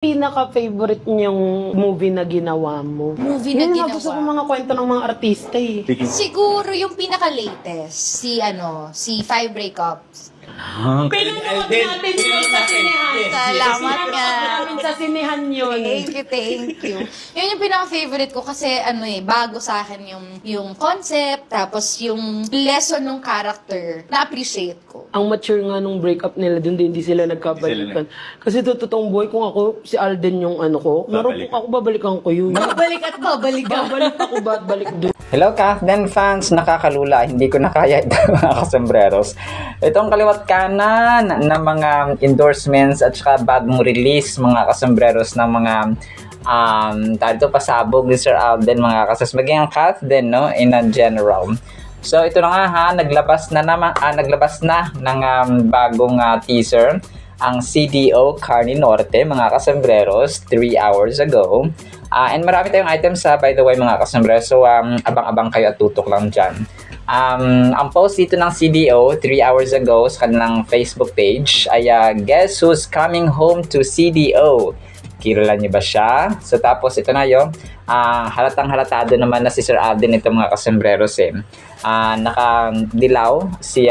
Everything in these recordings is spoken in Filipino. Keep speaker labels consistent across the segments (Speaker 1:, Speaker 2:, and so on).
Speaker 1: Pinaka-favorite niyong movie na ginawa mo?
Speaker 2: Movie na ginawa?
Speaker 1: Gusto ko mga kwento ng mga artista eh.
Speaker 2: Siguro yung pinaka-latest, si Five Breakups.
Speaker 1: Pinanood natin yun sa sinehan.
Speaker 2: Salamat nga.
Speaker 1: Namin sa sinehan yun.
Speaker 2: Thank you. Yun yung pinaka-favorite ko kasi bago sa akin yung concept, tapos yung lesson ng character, na-appreciate ko.
Speaker 1: Ang mature nga nung breakup nila dun, hindi sila nagkabalikan. Kasi totoong buhay, kung ako, si Alden yung ano ko, marupok ako, babalikan ko yun.
Speaker 2: Babalik at babalik ka.
Speaker 1: Babalik ako, balik dun.
Speaker 3: Hello Kathden fans, nakakalula, hindi ko na kaya ito mga kasembreros. Itong kaliwat kanan ng mga endorsements at saka bagong release mga kasembreros ng mga dito pasabog ni Sir Alden mga kasas, maging ang Kathden no, in a general. So ito na nga ha, naglabas na ng bagong teaser ang CDO Carne Norte mga kasembreros 3 hours ago. And marami tayong items by the way mga kasembreros, so abang-abang kayo at tutok lang dyan. Ang post dito ng CDO 3 hours ago sa kanilang Facebook page ay guess who's coming home to CDO? Kilala niyo ba siya? So tapos ito na yun, halatang halatado naman na si Sir Alden ito mga kasembreros eh. Nakadilaw si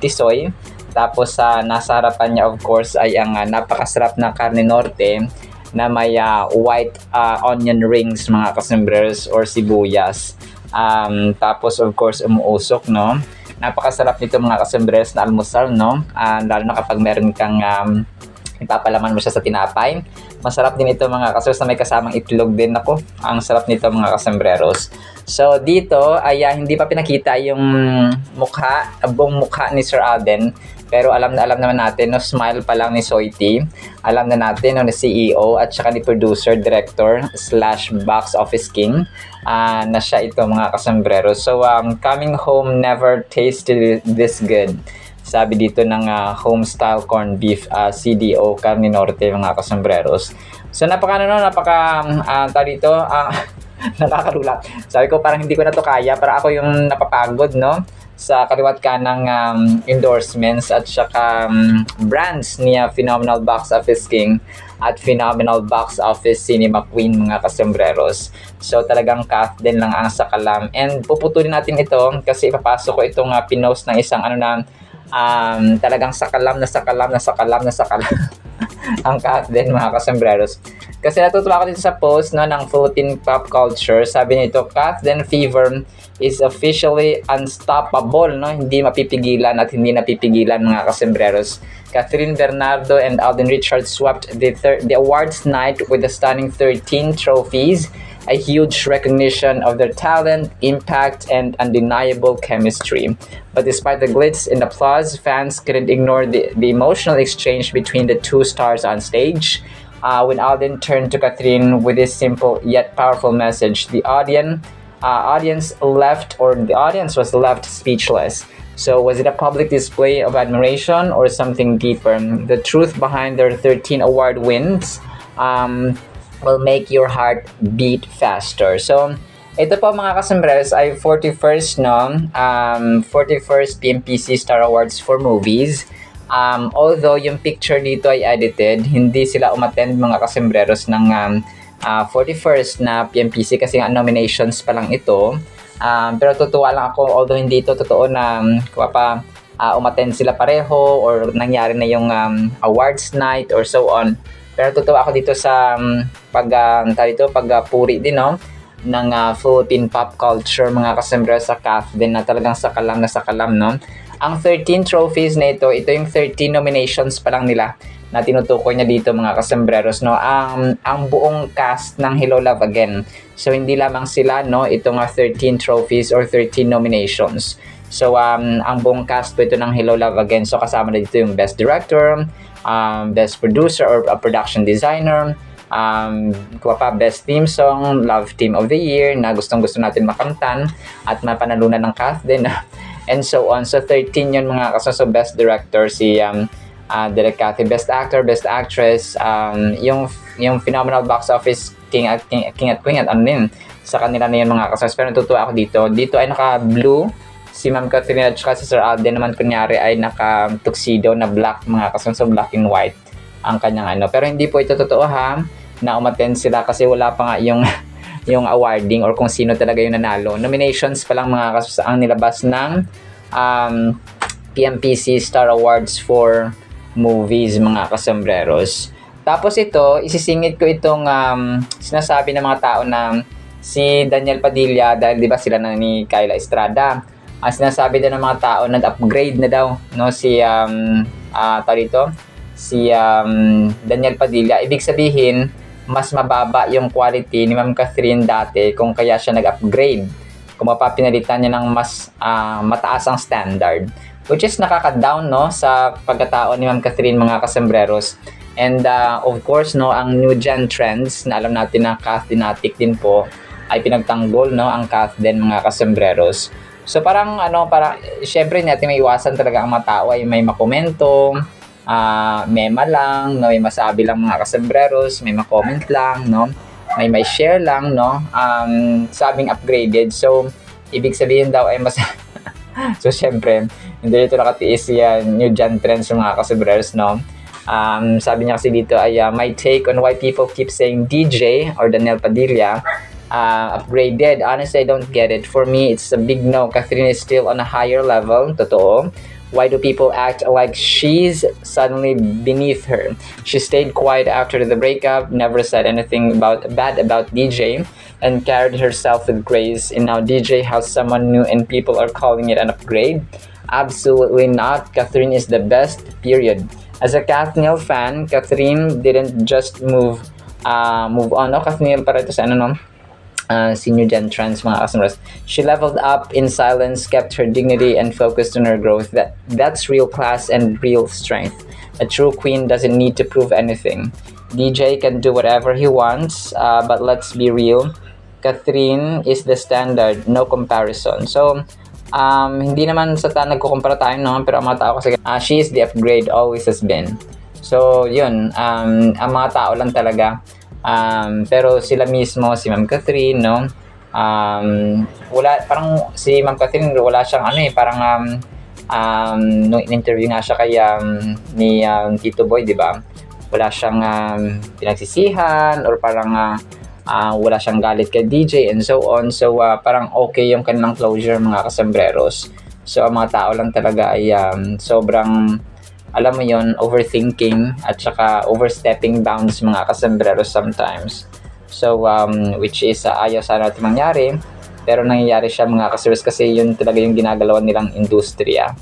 Speaker 3: Tisoy. Tapos nasa harapan niya of course ay ang napakasarap na Carne Norte na may white onion rings mga kasembreros or sibuyas. Tapos of course umuusok no. Napakasarap nito mga kasembreros na almusal no. Lalo na kapag meron kang ipapalaman mo siya sa tinapay. Masarap din ito mga kasembreros na may kasamang itlog din ako. Ang sarap nito mga kasembreros. So dito ay hindi pa pinakita yung buong mukha ni Sir Alden. Pero alam naman natin, no, smile pa lang ni Soiti. Alam na natin, no, ni CEO at saka ni producer, director, / box office king na siya ito mga kasembreros. So, coming home never tasted this good. Sabi dito ng home-style corned beef CDO Carne Norte mga kasembreros. So, nakakalula. Sabi ko parang hindi ko na to kaya. Para ako yung napapagod, no? Sa kaliwat ka ng endorsements at saka brands niya Phenomenal Box Office King at Phenomenal Box Office Cinema Queen mga kasembreros. So talagang Kathden lang ang sakalam. And puputulin natin ito kasi ipapasok ko itong pinost ng isang talagang sakalam ang Kathden mga kasembreros. Kasi natutuwa ako dito sa post no, ng Philippine pop culture. Sabi nito, Kathden fever is officially unstoppable. No? Hindi mapipigilan at hindi napipigilan mga kasembreros. Catherine Bernardo and Alden Richards swept the awards night with a stunning 13 trophies. A huge recognition of their talent, impact, and undeniable chemistry. But despite the glitz and applause, fans couldn't ignore the emotional exchange between the two stars on stage. When Alden turned to Catherine with this simple yet powerful message, the audience was left speechless. So was it a public display of admiration or something deeper? The truth behind their 13 award wins will make your heart beat faster. So, ito po mga kasembreros ay 41st 41st PMPC Star Awards for Movies. Although yung picture dito ay edited, hindi sila umattend mga kasembreros ng 41st na PMPC kasi nga nominations pa lang ito. Pero tutuwa lang ako although hindi ito totoo na umattend sila pareho or nangyari na yung awards night or so on. Pero totoo ako dito sa pagpuri din no ng Philippine pop culture mga kasembreros sa Kathden na talagang sakalam no. Ang 13 trophies na ito yung 13 nominations pa lang nila na tinutukoy niya dito mga kasembreros no. Ang buong cast ng Hello Love Again. So hindi lamang sila no, itong 13 trophies or 13 nominations. So ang buong cast po ito ng Hello Love Again. So kasama na dito yung best director, best producer or production designer, best theme song, love team of the year na gustong-gusto natin makamtan at mapanalunan ng Kathden and so on. So 13 yun mga kasama. So best director si Direk Cathy, best actor, best actress, yung Phenomenal Box Office King at Queen at sa kanila na yun mga kasama. Pero natutuwa ako dito ay naka-blue si Ma'am Catherine at si Sir Alden naman kunyari ay naka-tuxedo na black mga kasama, so black and white. ang kanyang ano. Pero hindi po ito totoo ha, na umattend sila kasi wala pa nga yung yung awarding or kung sino talaga yung nanalo. Nominations pa lang mga kasus ang nilabas ng PMPC Star Awards for movies mga kasombreros. Tapos ito, isisingit ko itong sinasabi ng mga tao na si Daniel Padilla, dahil di ba sila na ni Kyla Estrada, sinasabi din ng mga tao nag-upgrade na daw no si Daniel Padilla. Ibig sabihin, mas mababa yung quality ni Ma'am Catherine dati kung kaya siya nag-upgrade. Kung mapapinalitan niya ng mas mataas ang standard. Which is nakaka-down no sa pagkatao ni Ma'am Catherine mga kasombreros. And of course no, ang new gen trends na alam natin na Kath Dinatic din po ay pinagtanggol no ang Kath din mga kasombreros. So parang syempre natin may iwasan talaga ang mga tao ay may makomento, mema lang, no, may masabi lang mga kasombreros, may ma-comment lang, no, may share lang, no, sabing upgraded. So ibig sabihin daw ay mas so syempre hindi dito nakatiis yan new gen trends mga kasombreros, no. Sabi niya kasi dito ay my take on why people keep saying DJ or Daniel Padilla upgraded. Honestly, I don't get it. For me, it's a big no. Catherine is still on a higher level. Totoo. Why do people act like she's suddenly beneath her? She stayed quiet after the breakup, never said anything bad about DJ, and carried herself with grace. And now DJ has someone new and people are calling it an upgrade. Absolutely not. Catherine is the best, period. As a Kathniel fan, Catherine didn't just move on. No, Kathniel para ito sa senior gen trans mga customers. She leveled up in silence, kept her dignity, and focused on her growth. That's real class and real strength. A true queen doesn't need to prove anything. DJ can do whatever he wants, but let's be real. Catherine is the standard, no comparison. So, hindi naman sa nagkukumpara tayo, no? Pero ang mga tao kasi, she is the upgrade, always has been. So, yun, ang mga tao lang talaga. Pero sila mismo, si Ma'am Catherine, no? Parang si Ma'am Catherine, wala siyang nung in-interview nga siya kay ni Tito Boy, di ba? Wala siyang pinagsisihan or parang wala siyang galit kay DJ and so on. So parang okay yung kanilang closure mga kasombreros. So ang mga tao lang talaga ay sobrang alam mo yon, overthinking at saka overstepping bounds mga kasombreros sometimes. So which is ayaw sana natin mangyari, pero nangyayari siya mga kasombreros kasi yun talaga yung ginagalawan nilang industriya.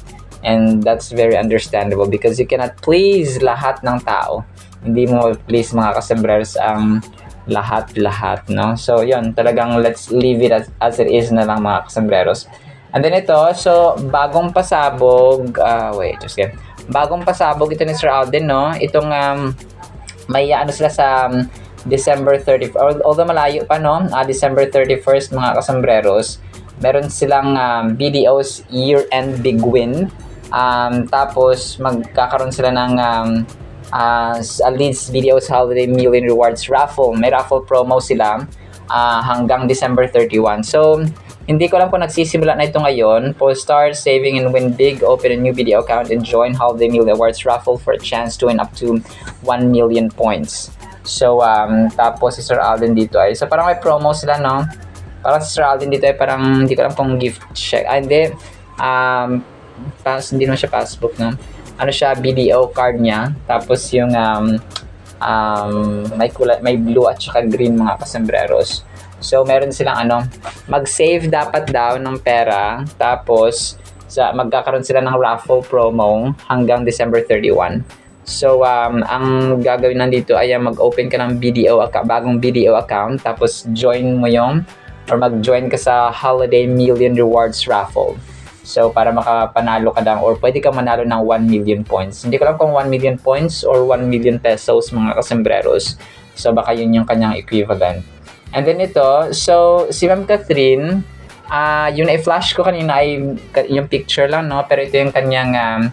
Speaker 3: And that's very understandable because you cannot please lahat ng tao. Hindi mo please mga kasombreros ang lahat, no? So, yun, talagang let's leave it as it is na lang mga kasombreros. And then ito, so, bagong pasabog, bagong pasabog ito ni Sir Alden, no? Itong, may sila sa December 30th, although malayo pa, no? December 31st, mga kasombreros, meron silang BDO's year-end big win. Tapos, magkakaroon sila ng Leeds BDO's Holiday Million Rewards Raffle. May raffle promo sila hanggang December 31. So, hindi ko alam kung nagsisimula na ito ngayon. Start saving and win big. Open a new BDO account and join Holiday Million Awards Raffle for a chance to win up to 1 million points. So, tapos si Sir Alden dito ay, so parang may promo sila, no? Parang si Sir Alden dito ay parang, hindi ko alam kung gift check. Hindi. Hindi naman siya passbook, no? Siya, BDO card niya. Tapos yung may blue at saka green mga kasombreros. So meron silang mag-save dapat daw ng pera. Tapos magkakaroon sila ng raffle promo hanggang December 31. So ang gagawin nandito ay mag-open ka ng bagong BDO account. Tapos mag-join ka sa Holiday Million Rewards Raffle. So, para makapanalo ka lang or pwede ka manalo ng 1 million points. Hindi ko alam kung 1 million points or 1 million pesos mga kasombreros. So, baka yun yung kanyang equivalent. And then ito, so, si Ma'am Catherine, yun ay flash ko kanina ay yung picture lang, no? Pero ito yung kanyang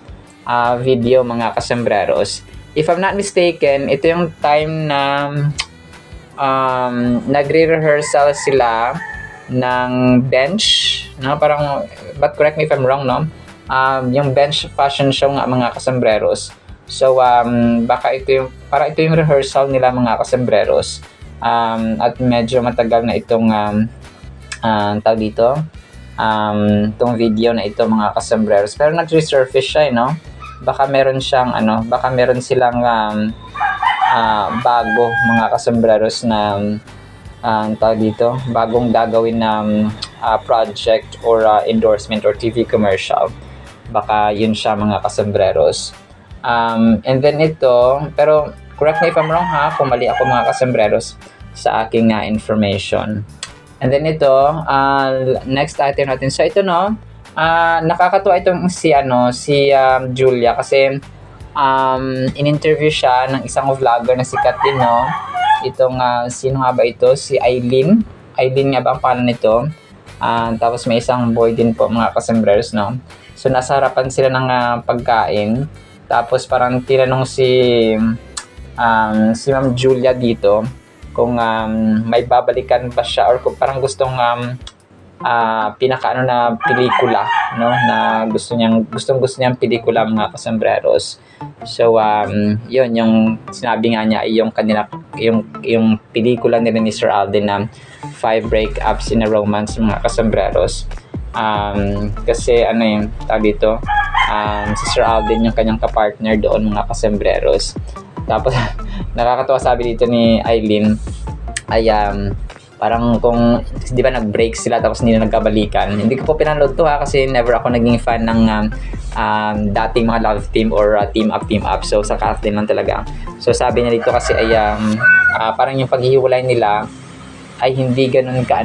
Speaker 3: video mga kasombreros. If I'm not mistaken, ito yung time na nagre-rehearsal sila ng bench, no? Parang, but correct me if I'm wrong, no? Yung bench fashion show nga mga kasombreros. So, baka ito yung rehearsal nila mga kasembreros. At medyo matagal na itong tawag dito, itong video na ito mga kasembreros. Pero nag-resurface siya, no? Baka meron silang bago mga kasembreros na tawag dito, bagong gagawin na project or endorsement or TV commercial. Baka yun siya mga kasembreros. And then ito, pero correct me if I'm wrong ha, kung mali ako mga kasembreros sa aking information. And then ito, next item natin. So ito no, nakakatuwa itong si Julia kasi in-interview siya ng isang vlogger na sikat din no. Itong sino nga ba ito? Si Aileen. Aileen nga ba ang pangalan nito? Tapos may isang boy din po mga kasembreros no. So nasa harapan sila ng pagkain. Tapos parang tinanong si Ma'am Julia dito kung may babalikan ba siya or kung parang gustong pinakaano na pelikula, no, na gusto niyang pelikula mga kasembreros. So yun yung sinabi nga niya ay yung pelikula nila ni Sir Alden na 5 breakups in a romance mga kasembreros. Kasi tawag dito, si Sir Alden yung kanyang kapartner doon mga kasembreros. Tapos nakakatawa sabi dito ni Aileen ay parang kung di ba nag-break sila tapos hindi na nagkabalikan. Hindi ko po pinanood to ha kasi never ako naging fan ng dating mga love team or team up. So sa Kathleen lang talaga. So sabi niya dito kasi ay parang yung paghihiwalay nila ay hindi ganun ka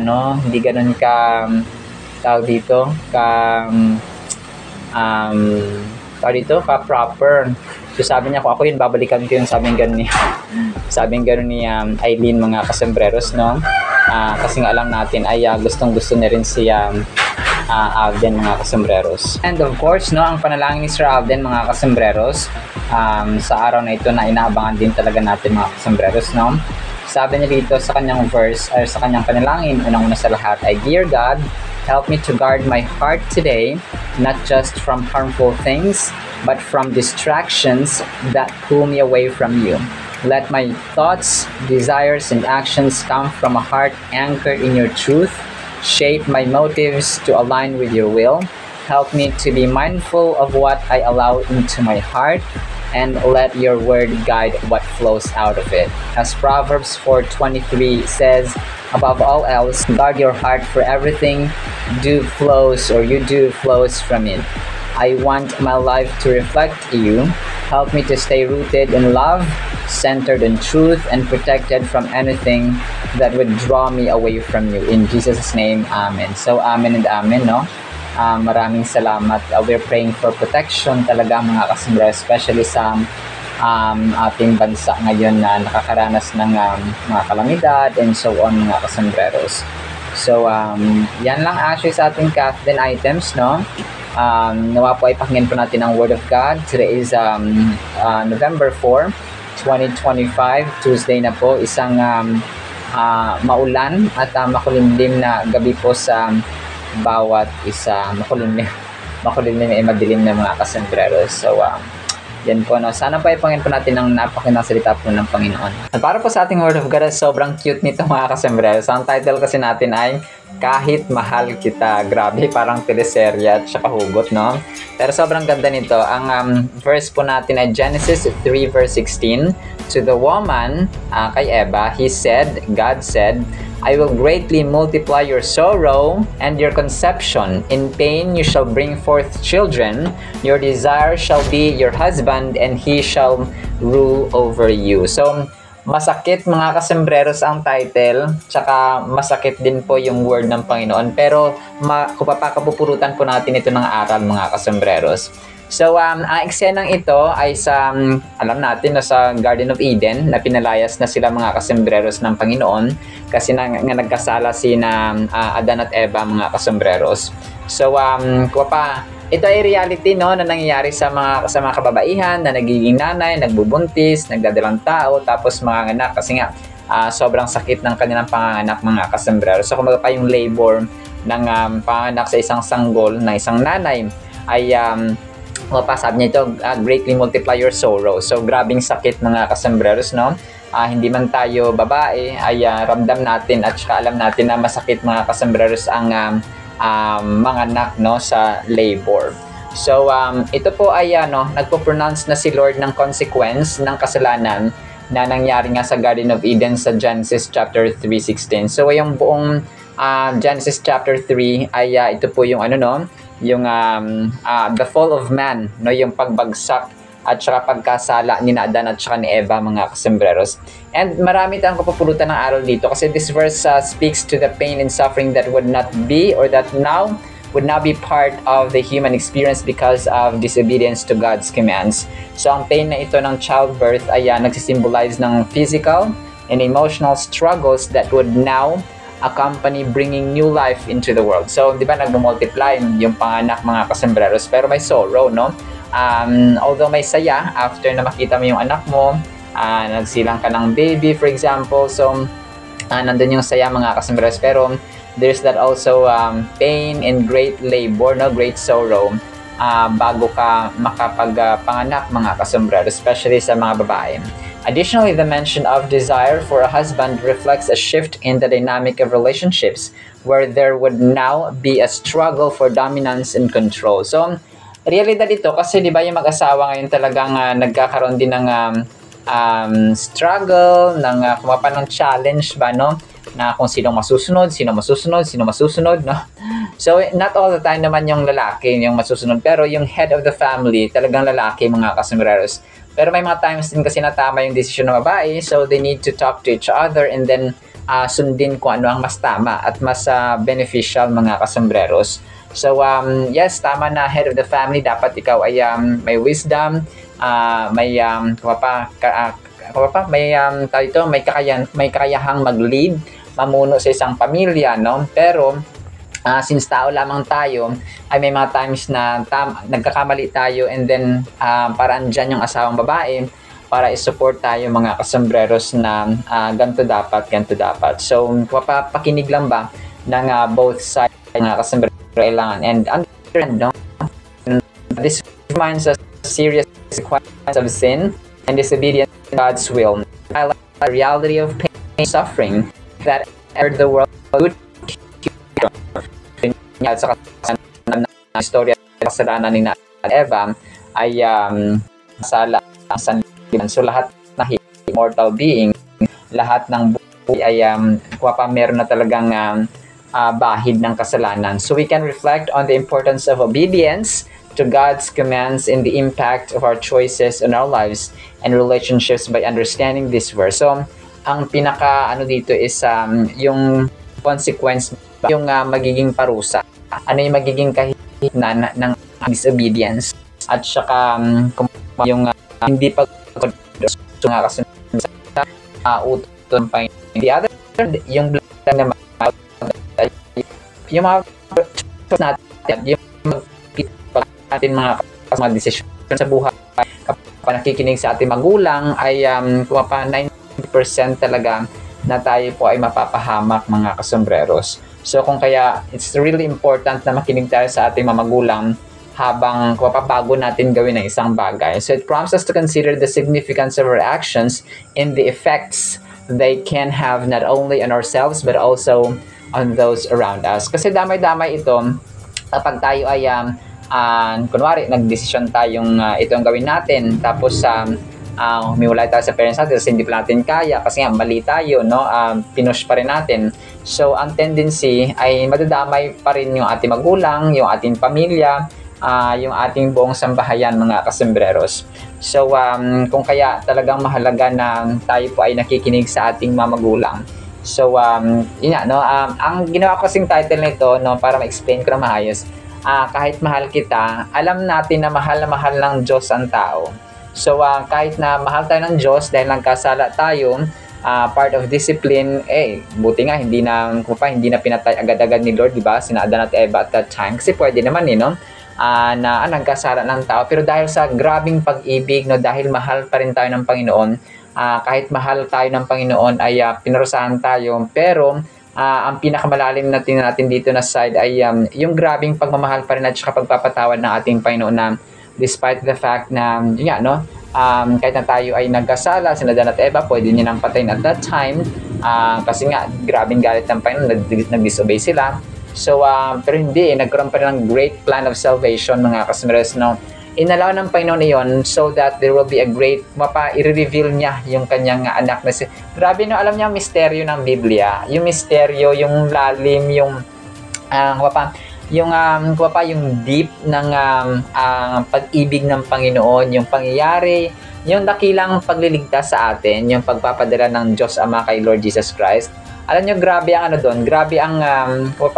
Speaker 3: tawag dito ka proper. So sabi niya kung ako yun babalikan ko yun, sabing ganun ni Aileen mga kasembreros no. Kasi nga alam natin ay gustong-gusto na rin si Alden mga kasembreros. And of course no, ang panalangin ni Sir Alden mga kasembreros sa araw na ito na inaabangan din talaga natin mga kasembreros no. Sabi niya dito sa kanyang verse or sa kanyang panalangin, unang-una sa lahat ay, Dear God, help me to guard my heart today, not just from harmful things, but from distractions that pull me away from you. Let my thoughts, desires, and actions come from a heart anchored in your truth. Shape my motives to align with your will. Help me to be mindful of what I allow into my heart, and let your word guide what flows out of it. As Proverbs 4:23 says, above all else, guard your heart, for everything you do flows from it. I want my life to reflect you. Help me to stay rooted in love, centered in truth, and protected from anything that would draw me away from you. In Jesus' name, Amen. So, Amen and Amen, no? Maraming salamat. We're praying for protection talaga mga kasembreros, especially sa ating bansa ngayon na nakakaranas ng mga kalamidad and so on mga kasembreros. So, yan lang actually sa ating Kathleen items, no? Nawa po ay pakinggan po natin ang Word of God. Today is November 4, 2025, Tuesday na po. Isang maulan at makulimlim na gabi po sa bawat isa. Makulimlim ay madilim na mga kasembreros. So, yan po, no? Sana pa ipangin po natin ang napakinggang salita po ng Panginoon. At para po sa ating Word of God, sobrang cute nito mga kasembreros. Ang title kasi natin ay Kahit Mahal Kita. Grabe, parang teleserye at saka hugot, no? Pero sobrang ganda nito. Ang verse po natin ay Genesis 3 verse 16. To the woman, kay Eva, God said, I will greatly multiply your sorrow and your conception. In pain you shall bring forth children. Your desire shall be your husband, and he shall rule over you. So, masakit mga kasembreros ang title, tsaka masakit din po yung word ng Panginoon. Pero kapupulutan po natin ito ng aral mga kasembreros. So, ang eksenang ito ay sa, alam natin, na sa Garden of Eden, na pinalayas na sila mga kasembreros ng Panginoon kasi nagkasala sina Adan at Eva mga kasembreros. So, ito ay reality, no, na nangyayari sa mga kababaihan na nagiging nanay, nagbubuntis, nagdadalang tao, tapos mga anak kasi nga sobrang sakit ng kanilang panganganak mga kasembreros. So, kumbaga pa yung labor ng panganak sa isang sanggol na isang nanay ay sabi niya ito, greatly multiply your sorrow. So, grabing sakit mga kasambreros, no? Hindi man tayo babae, ay ramdam natin at saka alam natin na masakit mga kasambreros ang mga anak, no, sa labor. So, ito po ay nagpo-pronounce na si Lord ng consequence ng kasalanan na nangyari nga sa Garden of Eden sa Genesis chapter 3:16. So, yung buong Genesis chapter 3 ay ito po yung yung the fall of man, no, yung pagbagsak at saka pagkasala ni Adan at saka ni Eva mga kasembreros. And marami tayong kapupulutan ng aral dito kasi this verse speaks to the pain and suffering that would not be or that now would not be part of the human experience because of disobedience to God's commands. So ang pain na ito ng childbirth ay nagsisimbolize ng physical and emotional struggles that would now accompany bringing new life into the world. So, di ba, nagmumultiply yung panganak mga kasembreros, pero may sorrow, no? Although may saya, after na makita mo yung anak mo, nagsilang ka ng baby, for example, so, nandun yung saya mga kasembreros, pero there's that also pain and great labor, no? Great sorrow, bago ka makapagpanganak mga kasembreros, especially sa mga babae. Additionally, the mention of desire for a husband reflects a shift in the dynamic of relationships where there would now be a struggle for dominance and control. So, realidad ito kasi di ba yung mag-asawa ngayon talagang nagkakaroon din ng struggle, ng ng challenge ba, no? Na kung sino masusunod, no? So, not all the time naman yung lalaki yung masusunod, pero yung head of the family, talagang lalaki mga kasembreros. Pero may mga times din kasi na tama yung desisyon ng babae, so they need to talk to each other and then sundin kung ano ang mas tama at mas beneficial mga kasembreros. So, yes, tama na head of the family, dapat ikaw ay may wisdom, may may kakayahang mag-lead, mamuno sa isang pamilya, no? Pero since tao lamang tayo, ay may mga times na nagkakamali tayo and then para andyan yung asawang babae para i-support tayo mga kasembreros na ganito dapat. So, pakinig lang ba ng both sides mga kasembreros kailangan and understand, no? This reminds us serious consequences of sin and disobedience to God's will. Highlight the reality of pain and suffering that entered the world good at sa kasalanan ng istorya ng kasalanan ni Eva ay sala sa sanlibutan. So lahat na immortal being, lahat ng buhay ay meron na talagang bahid ng kasalanan. So we can reflect on the importance of obedience to God's commands and the impact of our choices on our lives and relationships by understanding this verse. So ang pinaka dito is yung consequence, yung magiging parusa. Ano yung magiging kahihinan ng disobedience at saka yung hindi kasi utos ng Panginoon. The other, yung blessing naman, yung mga natin, yung natin mga desisyon sa buhay, kapag nakikinig sa ating magulang, ay 90% talaga na tayo po ay mapapahamak mga kasembreros. So kung kaya it's really important na makinig tayo sa ating mga magulang habang bago natin gawin ang isang bagay. So it prompts us to consider the significance of our actions and the effects they can have not only on ourselves but also on those around us. Kasi damay-damay ito kapag tayo ay kunwari nagdesisyon tayong itong gawin natin tapos humiwalay tayo sa parents natin kasi hindi pa natin kaya kasi nga mali tayo, no? Pinush pa rin natin. So ang tendency ay madadamay pa rin yung ating magulang, yung ating pamilya, yung ating buong sambahayan mga kasembreros. So kung kaya talagang mahalaga na tayo po ay nakikinig sa ating mga magulang. So yun nga, no? Ang ginawa ko kasing title nito, no, para ma-explain ko na maayos, kahit mahal kita, alam natin na mahal ng Diyos ang tao. So kahit na mahal tayo ng Diyos dahil nagkasala tayo, part of discipline, buti nga hindi na pinatay agad-agad ni Lord, di ba? Sina Adan at Eva at that time. Kasi pwede naman no? Na nagkasala ng tao. Pero dahil sa grabing pag-ibig, no, dahil mahal pa rin tayo ng Panginoon, kahit mahal tayo ng Panginoon ay pinarusahan tayo. Pero ang pinakamalalim natin dito na side ay yung grabing pagmamahal pa rin at saka pagpapatawad ng ating Panginoon na despite the fact na, yun nga, no, kahit na tayo ay nagkasala, sina Dan at Eva, pwede niya nang patayin at that time, kasi nga, grabing galit ng Panginoon, nag-disobey sila. So, pero hindi, nagkaroon pa rin ng great plan of salvation, mga kasamaras, no, inalaw ng Panginoon iyon so that there will be a great, i-reveal niya yung kanyang anak na grabe, no, alam niya ang misteryo ng Biblia, yung misteryo, yung lalim, yung yung deep ng pag-ibig ng Panginoon, yung pangyayari, yung dakilang pagliligtas sa atin, yung pagpapadala ng Diyos Ama kay Lord Jesus Christ. Alam niyo, grabe ang doon, grabe ang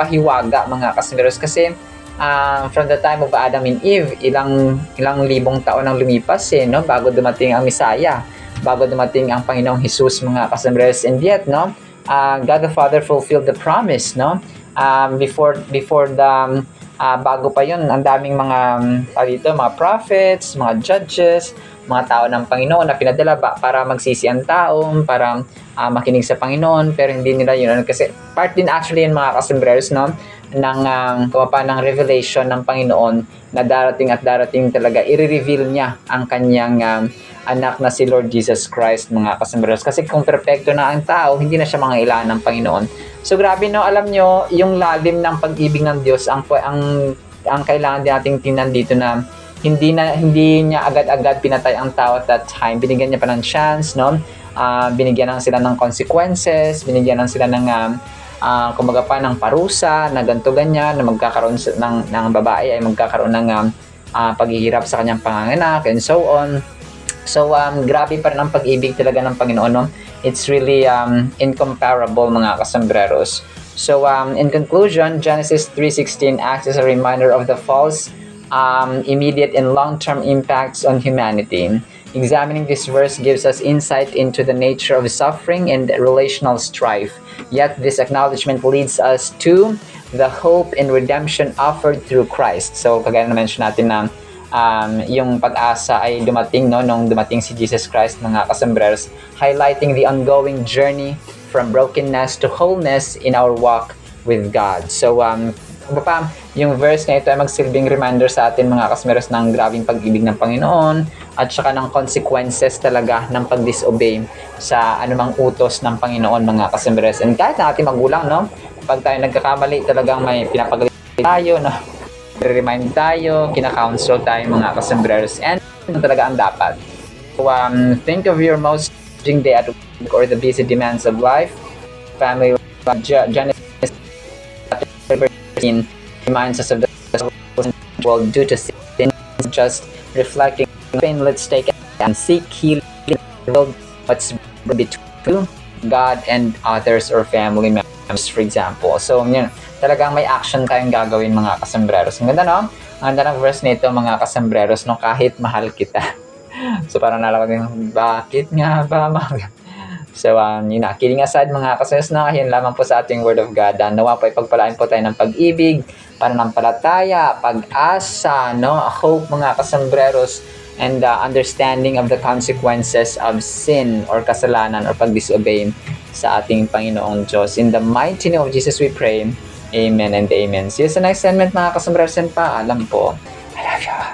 Speaker 3: hiwaga, mga kasamiros, kasi from the time of Adam and Eve, ilang libong taon ang lumipas no, bago dumating ang Messiah, bago dumating ang Panginoong Jesus, mga kasamaros. And yet, no, God the Father fulfilled the promise, no, before the bago pa yun, ang daming mga prophets, mga judges, mga tao ng Panginoon na pinadala para magsisi ang tao, para makinig sa Panginoon, pero hindi nila yun, kasi part din actually yung mga kasambreros, no, ng revelation ng Panginoon na darating talaga, i-reveal niya ang kanyang anak na si Lord Jesus Christ, mga kasambreros. Kasi kung perfecto na ang tao, hindi na siya mangailangan ng Panginoon. So grabe, no, alam nyo, yung lalim ng pag-ibig ng Diyos, ang kailangan din nating tingnan dito na hindi niya agad-agad pinatay ang tao at that time. Binigyan niya pa ng chance, no? Binigyan lang sila ng consequences, binigyan lang sila ng kumbaga pa ng parusa na ganto ganyan, na magkakaroon ng babae ay magkakaroon ng paghihirap sa kanyang panganganak and so on. So grabe pa rin ang pag-ibig talaga ng Panginoon, no? It's really incomparable, mga kasambreros. So in conclusion, Genesis 3:16 acts as a reminder of the false immediate and long-term impacts on humanity. Examining this verse gives us insight into the nature of suffering and relational strife. Yet this acknowledgement leads us to the hope and redemption offered through Christ. So kagaya na mention natin na yung pag-asa ay dumating, no, nung dumating si Jesus Christ, mga kasambreros, highlighting the ongoing journey from brokenness to wholeness in our walk with God. So yung verse na ito ay magsilbing reminder sa atin, mga kasmeros, ng grabing pag-ibig ng Panginoon at saka ng consequences talaga ng pag-disobey sa anumang utos ng Panginoon, mga kasmeros. And kahit na ating magulang, no, pag tayo nagkakamali, talagang may pinapagalit tayo, no, remind tayo, kina-counsel tayo, mga kasmeros. And talaga ang dapat. So, think of your most challenging day at work or the busy demands of life, family, Genesis reminds us of the world due to sin, just reflecting pain. Let's take it and seek healing, build what's between God and others or family members, for example. So, yun, talagang may action tayong gagawin, mga kasambreros. Ang ganda, no? Ang ganda ng verse nito, mga kasambreros, no? Kahit mahal kita. So, parang nalaman din, bakit nga ba mahal? So, yun na, kidding aside, mga kasambreros, no? Yan lamang po sa ating Word of God. Nawa po ipagpalain po tayo ng pag-ibig, pananampalataya, pag-asa, no? Hope, mga kasambreros, and understanding of the consequences of sin or kasalanan or pag-disobey sa ating Panginoong Diyos. In the mighty name of Jesus we pray. Amen and amen. See you sa next segment, mga kasambreros, and paalam po. I love you.